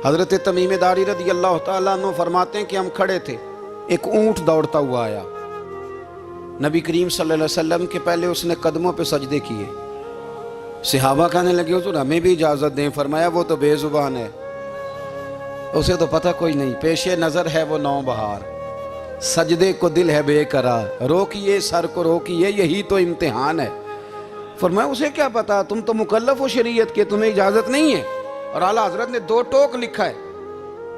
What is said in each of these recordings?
حضرت تمیم داری رضی اللہ تعالیٰ عنہ فرماتے ہیں کہ ہم کھڑے تھے، ایک اونٹ دوڑتا ہوا آیا، نبی کریم صلی اللہ علیہ وسلم کے پہلے اس نے قدموں پہ سجدے کیے، صحابہ کہنے لگے حضور ہمیں بھی اجازت دیں، فرمایا وہ تو بے زبان ہے، اسے تو پتہ کوئی نہیں، پیش نظر ہے وہ نو بہار، سجدے کو دل ہے بے قرار، روکیے سر کو روکیے یہی تو امتحان ہے۔ فرمایا اسے کیا پتا، تم تو مکلف ہو شریعت کے، تمہیں اجازت نہیں ہے۔ اور اعلیٰ حضرت نے 2 ٹوک لکھا ہے،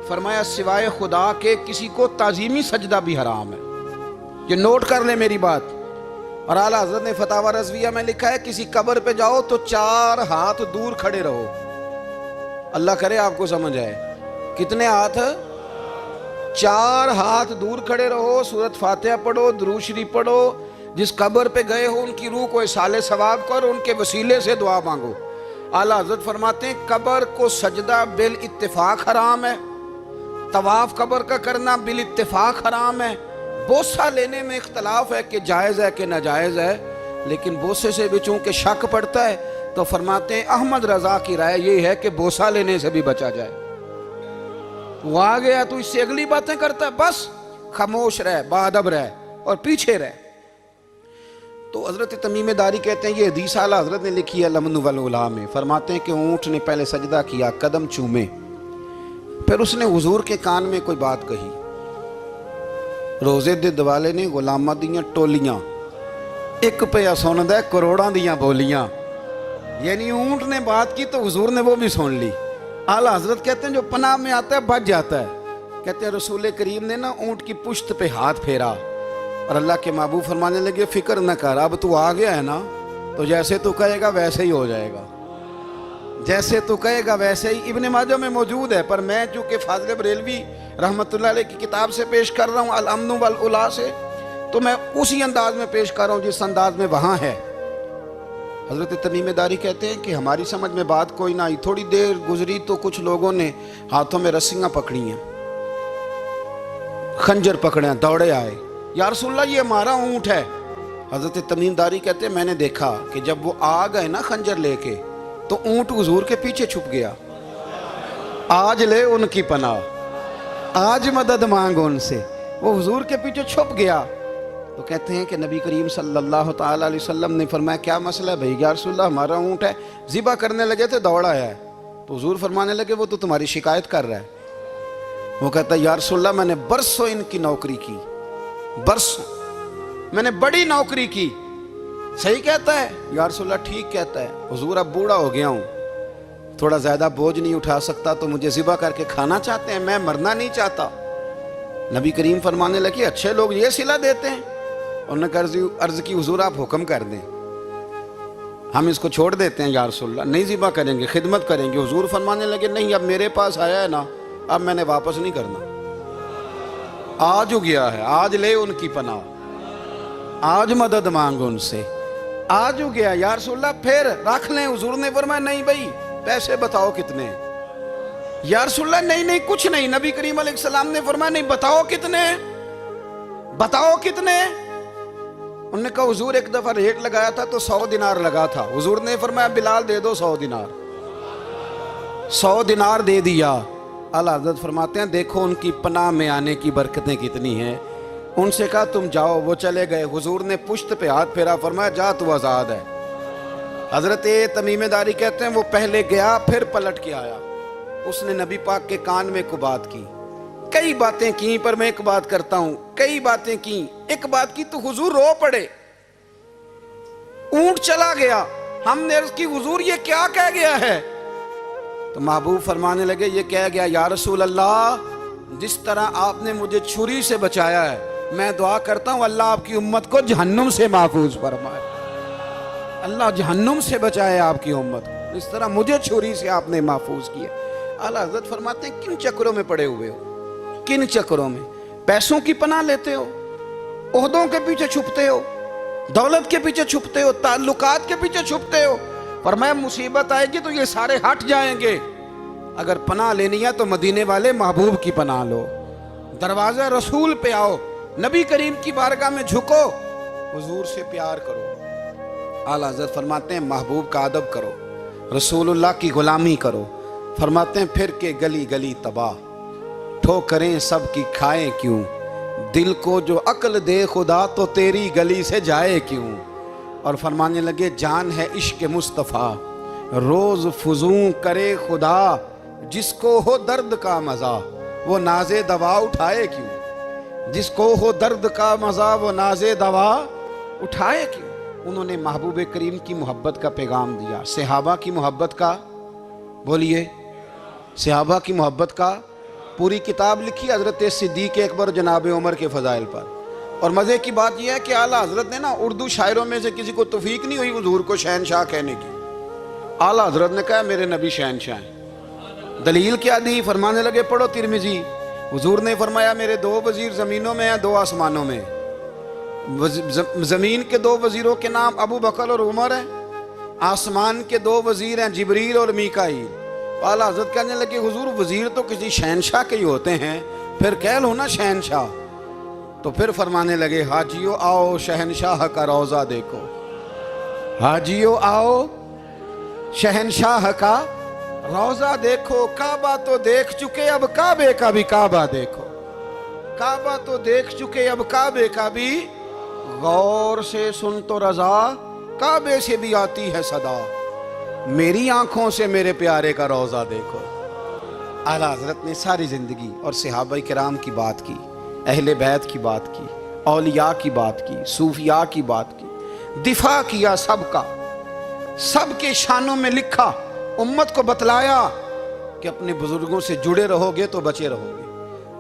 فرمایا سوائے خدا کے کسی کو تعظیمی سجدہ بھی حرام ہے، یہ نوٹ کر لیں میری بات۔ اور اعلیٰ حضرت نے فتاوی رضویہ میں لکھا ہے کسی قبر پہ جاؤ تو 4 ہاتھ دور کھڑے رہو، اللہ کرے آپ کو سمجھ آئے، کتنے ہاتھ؟ 4 ہاتھ دور کھڑے رہو، سورۃ فاتحہ پڑھو، درود شریف پڑھو، جس قبر پہ گئے ہو ان کی روح کو اصال ثواب کر، ان کے وسیلے سے دعا مانگو۔ اعلیٰ حضرت فرماتے ہیں قبر کو سجدہ بالاتفاق حرام ہے، طواف قبر کا کرنا بالاتفاق حرام ہے، بوسہ لینے میں اختلاف ہے کہ جائز ہے کہ ناجائز ہے، لیکن بوسے سے بھی چونکہ شک پڑتا ہے تو فرماتے ہیں احمد رضا کی رائے یہ ہے کہ بوسہ لینے سے بھی بچا جائے۔ وہ آ گیا تو اس سے اگلی باتیں کرتا ہے، بس خاموش رہ، باادب رہ اور پیچھے رہ۔ تو حضرت تمیم داری کہتے ہیں یہ حدیث اعلیٰ حضرت نے لکھی ہے لمن والعلا میں، فرماتے ہیں کہ اونٹ نے پہلے سجدہ کیا، قدم چومے، پھر اس نے حضور کے کان میں کوئی بات کہی، روزے دے دوالے نے غلامہ دیاں ٹولیاں، ایک پہ سن دے کروڑاں دیاں بولیاں، یعنی اونٹ نے بات کی تو حضور نے وہ بھی سن لی۔ اعلیٰ حضرت کہتے ہیں جو پناہ میں آتا ہے بچ جاتا ہے، کہتے ہیں رسول کریم نے نا اونٹ کی پشت پہ ہاتھ پھیرا اور اللہ کے محبوب فرمانے لگے فکر نہ کر، اب تو آ گیا ہے نا تو جیسے تو کہے گا ویسے ہی ہو جائے گا، جیسے تو کہے گا ویسے ہی۔ ابن ماجہ میں موجود ہے، پر میں چونکہ فاضل بریلوی رحمۃ اللہ علیہ کی کتاب سے پیش کر رہا ہوں الامن والعلا سے، تو میں اسی انداز میں پیش کر رہا ہوں جس انداز میں وہاں ہے۔ حضرت تمیم داری کہتے ہیں کہ ہماری سمجھ میں بات کوئی نہ آئی، تھوڑی دیر گزری تو کچھ لوگوں نے ہاتھوں میں رسیاں پکڑی ہیں، خنجر پکڑے ہیں، دوڑے آئے، یا رسول اللہ یہ ہمارا اونٹ ہے۔ حضرت تمیم داری کہتے ہیں میں نے دیکھا کہ جب وہ آ گئے نا خنجر لے کے تو اونٹ حضور کے پیچھے چھپ گیا، آج لے ان کی پناہ، آج مدد مانگ ان سے، وہ حضور کے پیچھے چھپ گیا۔ تو کہتے ہیں کہ نبی کریم صلی اللہ تعالیٰ علیہ وسلم نے فرمایا کیا مسئلہ ہے بھائی؟ یا رسول اللہ ہمارا اونٹ ہے، ذبح کرنے لگے تھے دوڑا ہے، تو حضور فرمانے لگے وہ تو تمہاری شکایت کر رہا ہے۔ وہ کہتا ہے یا رسول اللہ میں نے برسوں ان کی نوکری کی، برسوں میں نے بڑی نوکری کی، صحیح کہتا ہے؟ یا رسول اللہ ٹھیک کہتا ہے، حضور اب بوڑھا ہو گیا ہوں، تھوڑا زیادہ بوجھ نہیں اٹھا سکتا تو مجھے ذبح کر کے کھانا چاہتے ہیں، میں مرنا نہیں چاہتا۔ نبی کریم فرمانے لگے اچھے لوگ یہ صلہ دیتے ہیں، انہوں نے عرض کی حضور آپ حکم کر دیں، ہم اس کو چھوڑ دیتے ہیں یا رسول اللہ، نہیں ذبح کریں گے، خدمت کریں گے۔ حضور فرمانے لگے نہیں اب میرے پاس آیا ہے نا، اب میں نے واپس نہیں کرنا، آج ہو گیا ہے، آج لے ان کی پناہ، آج مدد مانگ ان سے، آج ہو گیا یا رسول اللہ پھر رکھ لیں۔ حضور نے فرمایا نہیں بھائی پیسے بتاؤ کتنے؟ یا رسول اللہ نہیں کچھ نہیں۔ نبی کریم علیہ السلام نے فرمایا نہیں بتاؤ کتنے، بتاؤ کتنے؟ انہوں نے کہا حضور ایک دفعہ ریٹ لگایا تھا تو 100 دینار لگا تھا، حضور نے فرمایا بلال دے دو 100 دینار، 100 دینار دے دیا۔ اعلیٰ حضرت فرماتے ہیں دیکھو ان کی پناہ میں آنے کی برکتیں کتنی ہیں۔ ان سے کہا تم جاؤ، وہ چلے گئے، حضور نے پشت پہ ہاتھ پھیرا، فرمایا جا تو آزاد ہے۔ حضرت تمیم داری کہتے ہیں وہ پہلے گیا پھر پلٹ کے آیا، اس نے نبی پاک کے کان میں کو بات کی، کئی باتیں کی، پر میں ایک بات کرتا ہوں، کئی باتیں کی، ایک بات کی تو حضور رو پڑے، اونٹ چلا گیا، ہم نے عرض کی حضور یہ کیا کہہ گیا ہے؟ تو محبوب فرمانے لگے یہ کہہ گیا یا رسول اللہ جس طرح آپ نے مجھے چھری سے بچایا ہے میں دعا کرتا ہوں اللہ آپ کی امت کو جہنم سے محفوظ فرمائے، اللہ جہنم سے بچائے آپ کی امت کو، اس طرح مجھے چھری سے آپ نے محفوظ کیا۔ اعلیٰ حضرت فرماتے ہیں کن چکروں میں پڑے ہوئے ہو، کن چکروں میں؟ پیسوں کی پناہ لیتے ہو، عہدوں کے پیچھے چھپتے ہو، دولت کے پیچھے چھپتے ہو، تعلقات کے پیچھے چھپتے ہو، فرمایا مصیبت آئے گی تو یہ سارے ہٹ جائیں گے، اگر پناہ لینی ہے تو مدینے والے محبوب کی پناہ لو، دروازہ رسول پہ آؤ، نبی کریم کی بارگاہ میں جھکو، حضور سے پیار کرو۔ اعلیٰ حضرت فرماتے ہیں محبوب کا ادب کرو، رسول اللہ کی غلامی کرو، فرماتے ہیں پھر کے گلی گلی تباہ، ٹھوکریں سب کی کھائیں کیوں، دل کو جو عقل دے خدا تو تیری گلی سے جائے کیوں۔ اور فرمانے لگے جان ہے عشق مصطفیٰ، روز فزوں کرے خدا، جس کو ہو درد کا مزہ وہ ناز دوا اٹھائے کیوں، جس کو ہو درد کا مزہ وہ ناز دوا اٹھائے کیوں۔ انہوں نے محبوب کریم کی محبت کا پیغام دیا، صحابہ کی محبت کا، بولیے، صحابہ کی محبت کا پوری کتاب لکھی حضرت صدیق اکبر جناب عمر کے فضائل پر۔ اور مزے کی بات یہ ہے کہ اعلیٰ حضرت نے نا اردو شاعروں میں سے کسی کو توفیق نہیں ہوئی حضور کو شہنشاہ کہنے کی، اعلیٰ حضرت نے کہا میرے نبی شہنشاہ ہیں۔ دلیل کیا دی؟ فرمانے لگے پڑھو ترمذی، حضور نے فرمایا میرے 2 وزیر زمینوں میں ہیں 2 آسمانوں میں۔ زمین کے 2 وزیروں کے نام ابو بکر اور عمر ہیں، آسمان کے 2 وزیر ہیں جبریل اور میکائیل۔ اعلیٰ حضرت کہنے لگے حضور وزیر تو کسی شہنشاہ کے ہی ہوتے ہیں، پھر کہہ لو نا شہنشاہ۔ تو پھر فرمانے لگے حاجیو آؤ شہنشاہ کا روضہ دیکھو، حاجیو آؤ شہنشاہ کا روضہ دیکھو، کعبہ تو دیکھ چکے اب کعبے کا بھی کعبہ دیکھو، کعبہ تو دیکھ چکے اب کعبے کا بھی، غور سے سن تو رضا کعبے سے بھی آتی ہے صدا، میری آنکھوں سے میرے پیارے کا روضہ دیکھو۔ اعلیٰ حضرت نے ساری زندگی اور صحابہ کرام کی بات کی، اہل بیت کی بات کی، اولیاء کی بات کی، صوفیاء کی بات کی، دفاع کیا سب کا، سب کے شانوں میں لکھا، امت کو بتلایا کہ اپنے بزرگوں سے جڑے رہو گے تو بچے رہو گے۔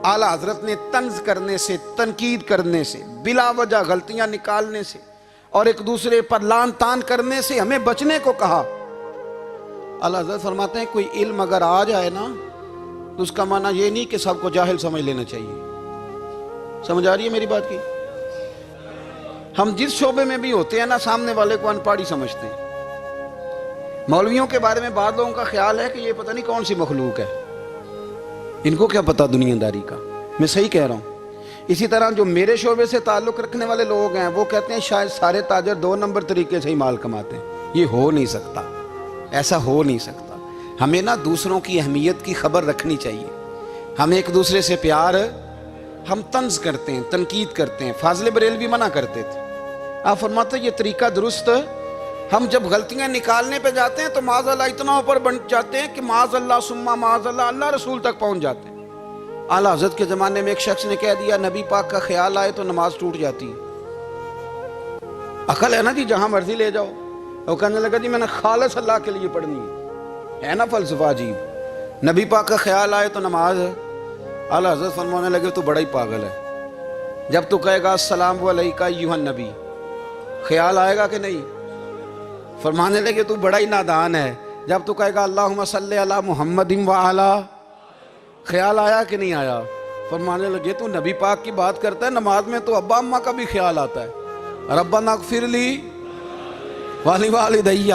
اعلیٰ حضرت نے طنز کرنے سے، تنقید کرنے سے، بلا وجہ غلطیاں نکالنے سے اور ایک دوسرے پر لان تان کرنے سے ہمیں بچنے کو کہا۔ اعلیٰ حضرت فرماتے ہیں کوئی علم اگر آ جائے نا تو اس کا معنی یہ نہیں کہ سب کو جاہل سمجھ لینا چاہیے۔ سمجھ آ رہی ہے میری بات کی؟ ہم جس شعبے میں بھی ہوتے ہیں نا سامنے والے کو ان پڑھ ہی سمجھتے ہیں۔ مولویوں کے بارے میں بعض لوگوں کا خیال ہے کہ یہ پتہ نہیں کون سی مخلوق ہے، ان کو کیا پتہ دنیا داری کا۔ میں صحیح کہہ رہا ہوں۔ اسی طرح جو میرے شعبے سے تعلق رکھنے والے لوگ ہیں وہ کہتے ہیں شاید سارے تاجر 2 نمبر طریقے سے ہی مال کماتے ہیں۔ یہ ہو نہیں سکتا، ایسا ہو نہیں سکتا۔ ہمیں نا دوسروں کی اہمیت کی خبر رکھنی چاہیے۔ ہم ایک دوسرے سے پیار، ہم طنز کرتے ہیں، تنقید کرتے ہیں۔ فاضل بریلوی منع کرتے تھے، آپ فرماتے ہیں یہ طریقہ درست۔ ہم جب غلطیاں نکالنے پہ جاتے ہیں تو معاذ اللہ اتنا اوپر بن جاتے ہیں کہ معاذ اللہ ثم معاذ اللہ اللہ رسول تک پہنچ جاتے ہیں۔ اعلیٰ حضرت کے زمانے میں ایک شخص نے کہہ دیا نبی پاک کا خیال آئے تو نماز ٹوٹ جاتی ہے۔ عقل ہے نا جی، جہاں مرضی لے جاؤ۔ وہ کہنے لگا جی میں نے خالص اللہ کے لیے پڑھنی ہے نا فلسفہ عجیب، نبی پاک کا خیال آئے تو نماز ہے۔ اعلیٰ حضرت فرمانے لگے تو بڑا ہی پاگل ہے، جب تو کہے گا السلام علیکہ ایھا النبی، خیال آئے گا کہ نہیں؟ فرمانے لگے تو بڑا ہی نادان ہے، جب تو کہے گا اللہم صلی علی محمد وعلی، خیال آیا کہ نہیں آیا؟ فرمانے لگے تو نبی پاک کی بات کرتا ہے، نماز میں تو ابا اماں کا بھی خیال آتا ہے، ربنا اغفر لی ولی والدیّ۔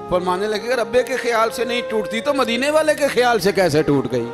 فرمانے لگے ربے کے خیال سے نہیں ٹوٹتی تو مدینے والے کے خیال سے کیسے ٹوٹ گئی؟